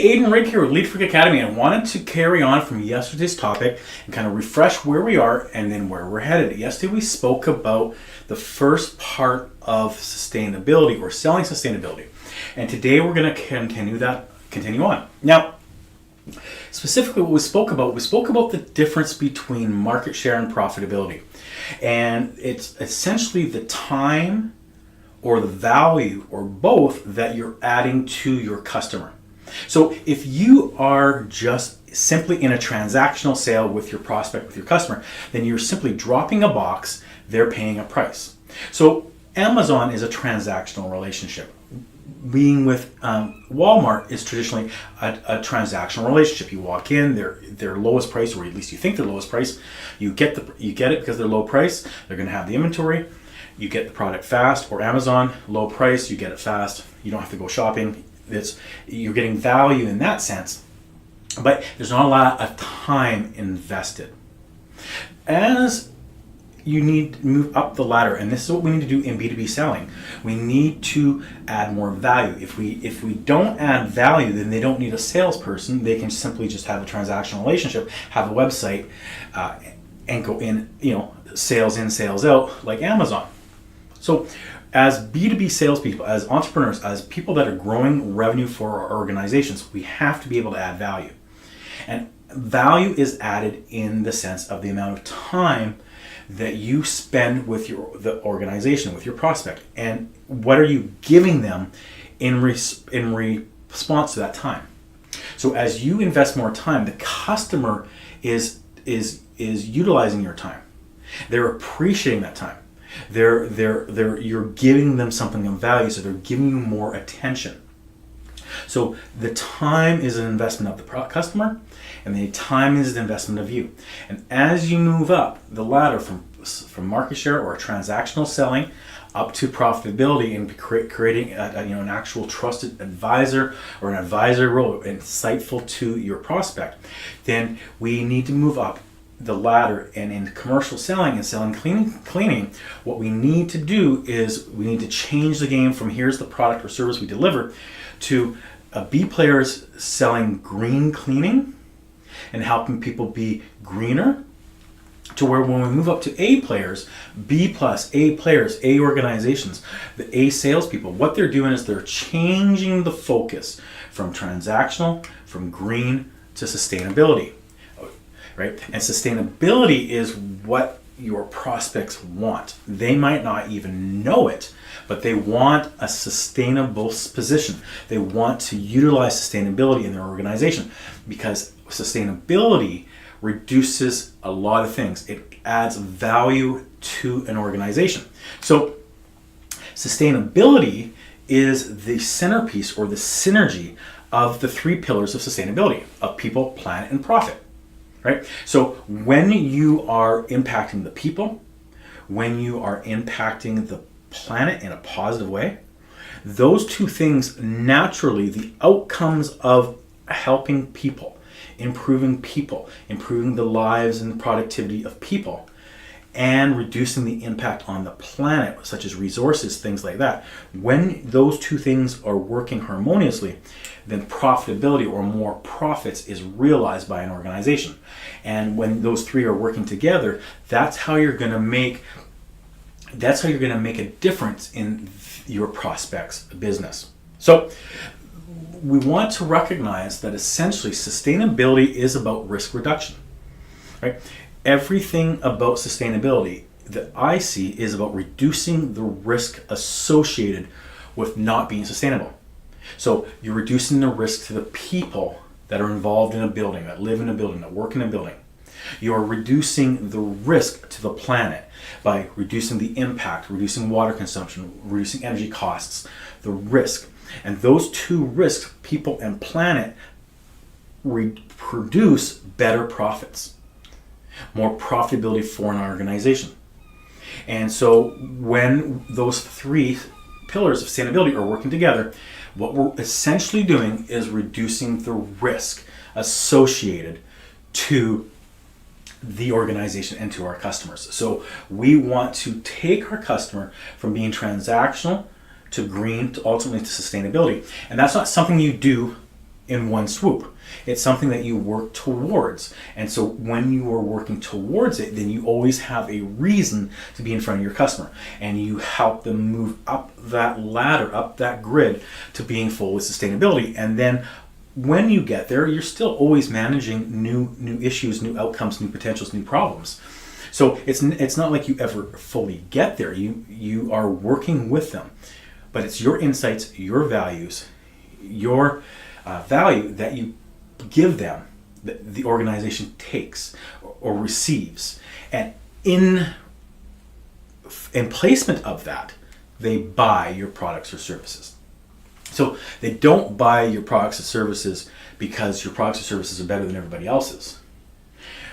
Hey, Aiden Rigg here with Lead Freak Academy. I wanted to carry on from yesterday's topic and kind of refresh where we are and then where we're headed. Yesterday we spoke about the first part of sustainability or selling sustainability. And today we're going to continue on. Now, specifically what we spoke about the difference between market share and profitability. And it's essentially the time or the value or both that you're adding to your customer. So if you are just simply in a transactional sale with your prospect, with your customer, then you're simply dropping a box, they're paying a price. So Amazon is a transactional relationship. Being with Walmart is traditionally a transactional relationship. You walk in, their lowest price, or at least you think their lowest price. You get it because they're low price. They're going to have the inventory. You get the product fast. Or Amazon, low price, you get it fast. You don't have to go shopping. You're getting value in that sense, but there's not a lot of time invested. As you need to move up the ladder, and this is what we need to do in B2B selling. We need to add more value. If we don't add value, then they don't need a salesperson. They can simply just have a transactional relationship, have a website, and go in, sales in, sales out, like Amazon. So as B2B salespeople, as entrepreneurs, as people that are growing revenue for our organizations, we have to be able to add value. And value is added in the sense of the amount of time that you spend with the organization, with your prospect, and what are you giving them in response to that time. So as you invest more time, the customer is utilizing your time. They're appreciating that time. You're giving them something of value, so they're giving you more attention. So the time is an investment of the customer, and the time is the investment of you. And as you move up the ladder from market share or transactional selling up to profitability and creating an actual trusted advisor or an advisor role, insightful to your prospect, then we need to move up the ladder. And in commercial selling and selling cleaning, what we need to do is we need to change the game from here's the product or service we deliver to B players selling green cleaning and helping people be greener, to where when we move up to A players, B plus, A players, A organizations, the A salespeople, what they're doing is they're changing the focus from transactional, from green to sustainability. Right? And sustainability is what your prospects want. They might not even know it, but they want a sustainable position. They want to utilize sustainability in their organization because sustainability reduces a lot of things. It adds value to an organization. So sustainability is the centerpiece or the synergy of the three pillars of sustainability, of people, planet, and profit. Right? So when you are impacting the people, when you are impacting the planet in a positive way, those two things naturally, the outcomes of helping people, improving the lives and the productivity of people, and reducing the impact on the planet, such as resources, things like that. When those two things are working harmoniously, then profitability or more profits is realized by an organization. And when those three are working together, that's how you're going to make a difference in your prospect's business. So we want to recognize that essentially sustainability is about risk reduction. Right? Everything about sustainability that I see is about reducing the risk associated with not being sustainable. So you're reducing the risk to the people that are involved in a building, that live in a building, that work in a building. You're reducing the risk to the planet by reducing the impact, reducing water consumption, reducing energy costs, the risk. And those two risks, people and planet, produce better profits, more profitability for an organization. And so when those three pillars of sustainability are working together, what we're essentially doing is reducing the risk associated to the organization and to our customers. So we want to take our customer from being transactional to green to ultimately to sustainability. And that's not something you do in one swoop. It's something that you work towards. And so when you are working towards it, then you always have a reason to be in front of your customer. And you help them move up that ladder, up that grid to being full with sustainability. And then when you get there, you're still always managing new issues, new outcomes, new potentials, new problems. So it's not like you ever fully get there. You are working with them. But it's your insights, your values, your value that you give them, that the organization takes or receives. And in placement of that, they buy your products or services. So they don't buy your products or services because your products or services are better than everybody else's.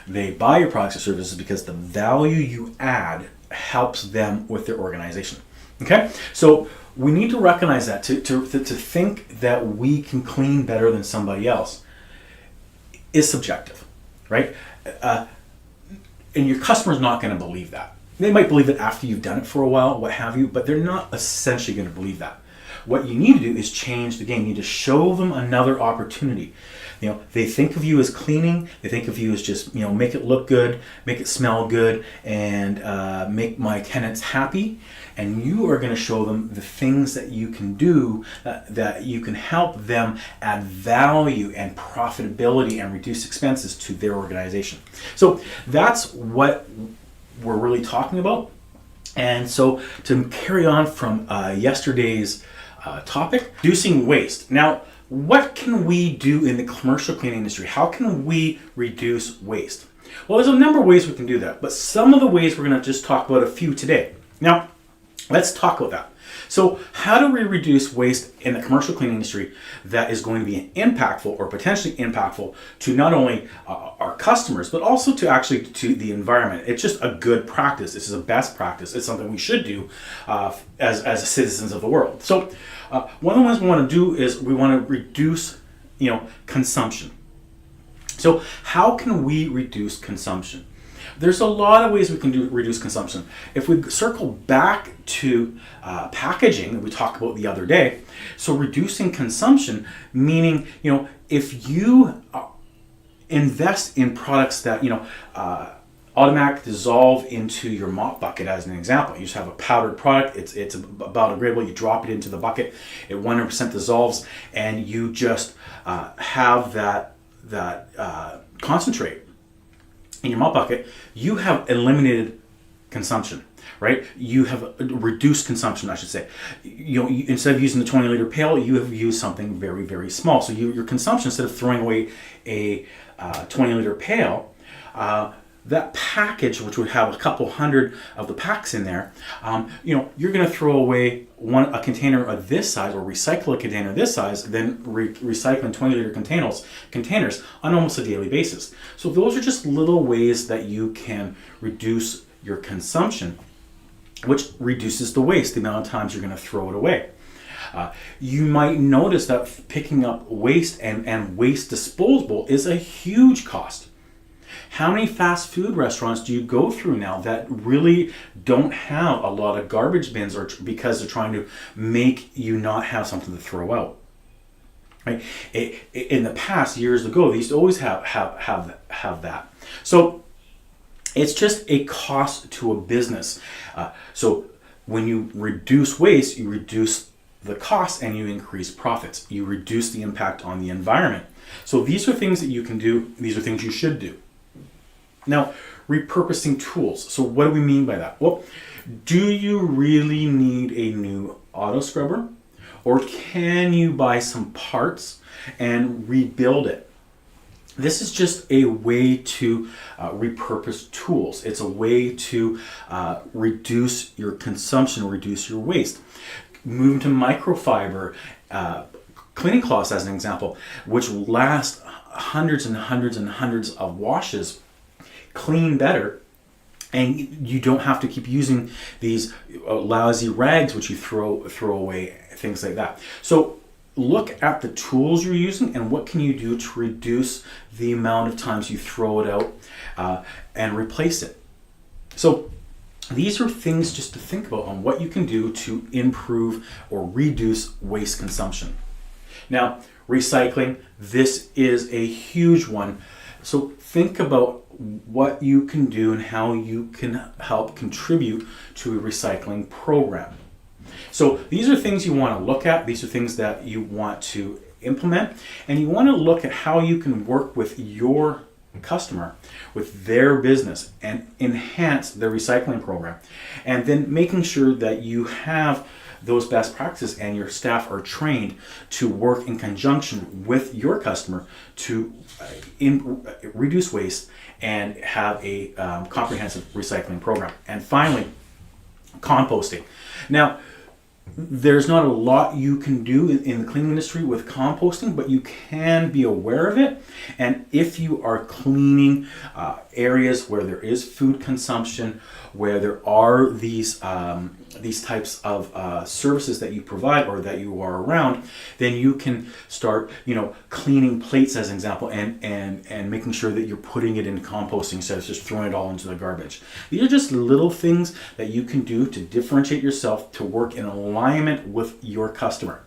They buy your products or services because the value you add helps them with their organization. Okay? So we need to recognize that to think that we can clean better than somebody else is subjective, right? And your customer's not going to believe that. They might believe it after you've done it for a while, what have you, but they're not essentially going to believe that. What you need to do is change the game. You need to show them another opportunity. They think of you as cleaning. They think of you as just, make it look good, make it smell good, and make my tenants happy. And you are going to show them the things that you can do that you can help them add value and profitability and reduce expenses to their organization. So that's what we're really talking about. And so to carry on from yesterday's topic, reducing waste. Now, what can we do in the commercial cleaning industry? How can we reduce waste? Well, there's a number of ways we can do that, but some of the ways we're going to just talk about a few today. Now, let's talk about that. So how do we reduce waste in the commercial cleaning industry that is going to be impactful or potentially impactful to not only our customers, but also to the environment? It's just a good practice. This is a best practice. It's something we should do as citizens of the world. So one of the ones we want to do is we want to reduce, consumption. So how can we reduce consumption? There's a lot of ways we can reduce consumption. If we circle back to packaging that we talked about the other day, so reducing consumption, meaning, if you invest in products that, automatic dissolve into your mop bucket, as an example. You just have a powdered product, it's about agreeable, you drop it into the bucket, it 100% dissolves, and you just have that concentrate in your mop bucket. You have eliminated consumption, right? You have reduced consumption, I should say. Instead of using the 20-liter pail, you have used something very, very small. So your consumption, instead of throwing away a 20-liter pail, that package, which would have a couple hundred of the packs in there, you're going to throw away a container of this size, or recycle a container this size, then recycling 20-liter containers on almost a daily basis. So those are just little ways that you can reduce your consumption, which reduces the waste, the amount of times you're going to throw it away. You might notice that picking up waste and waste disposal is a huge cost. How many fast food restaurants do you go through now that really don't have a lot of garbage bins, or because they're trying to make you not have something to throw out? Right? In the past, years ago, they used to always have that. So it's just a cost to a business. So when you reduce waste, you reduce the cost and you increase profits. You reduce the impact on the environment. So these are things that you can do. These are things you should do. Now, repurposing tools. So what do we mean by that? Well, do you really need a new auto scrubber? Or can you buy some parts and rebuild it? This is just a way to repurpose tools. It's a way to reduce your consumption, reduce your waste. Moving to microfiber cleaning cloths, as an example, which last hundreds and hundreds and hundreds of washes, clean better, and you don't have to keep using these lousy rags which you throw away, things like that. So look at the tools you're using and what can you do to reduce the amount of times you throw it out and replace it. So these are things just to think about on what you can do to improve or reduce waste consumption. Now, recycling, this is a huge one. So think about what you can do and how you can help contribute to a recycling program. So these are things you want to look at. These are things that you want to implement, and you want to look at how you can work with your customer, with their business, and enhance their recycling program. And then making sure that you have those best practices and your staff are trained to work in conjunction with your customer to reduce waste and have a comprehensive recycling program. And finally, composting. Now, there's not a lot you can do in the cleaning industry with composting, but you can be aware of it. And if you are cleaning areas where there is food consumption, where there are these types of services that you provide or that you are around, then you can start, cleaning plates as an example, and making sure that you're putting it in composting instead of just throwing it all into the garbage. These are just little things that you can do to differentiate yourself, to work in alignment with your customer.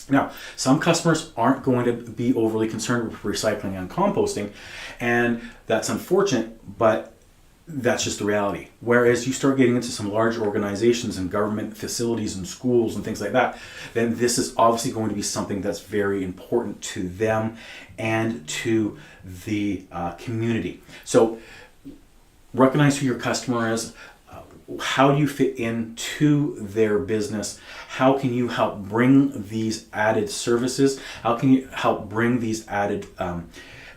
Now, some customers aren't going to be overly concerned with recycling and composting, and that's unfortunate, but that's just the reality. Whereas you start getting into some large organizations and government facilities and schools and things like that, then this is obviously going to be something that's very important to them and to the community. So recognize who your customer is. How do you fit into their business? How can you help bring these added services? How can you help bring these added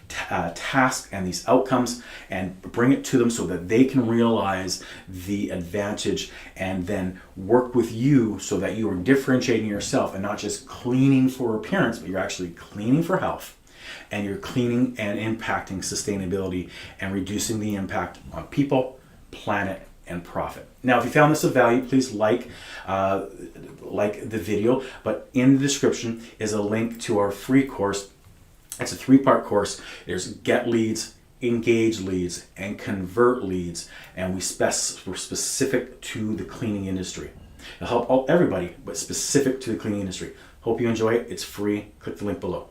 tasks and these outcomes and bring it to them so that they can realize the advantage and then work with you so that you are differentiating yourself and not just cleaning for appearance, but you're actually cleaning for health, and you're cleaning and impacting sustainability and reducing the impact on people, planet, and profit. Now, if you found this of value, please like the video, but in the description is a link to our free course. It's a 3-part course. There's get leads, engage leads, and convert leads, and we're specific to the cleaning industry. It'll help everybody, but specific to the cleaning industry. Hope you enjoy it. It's free. Click the link below.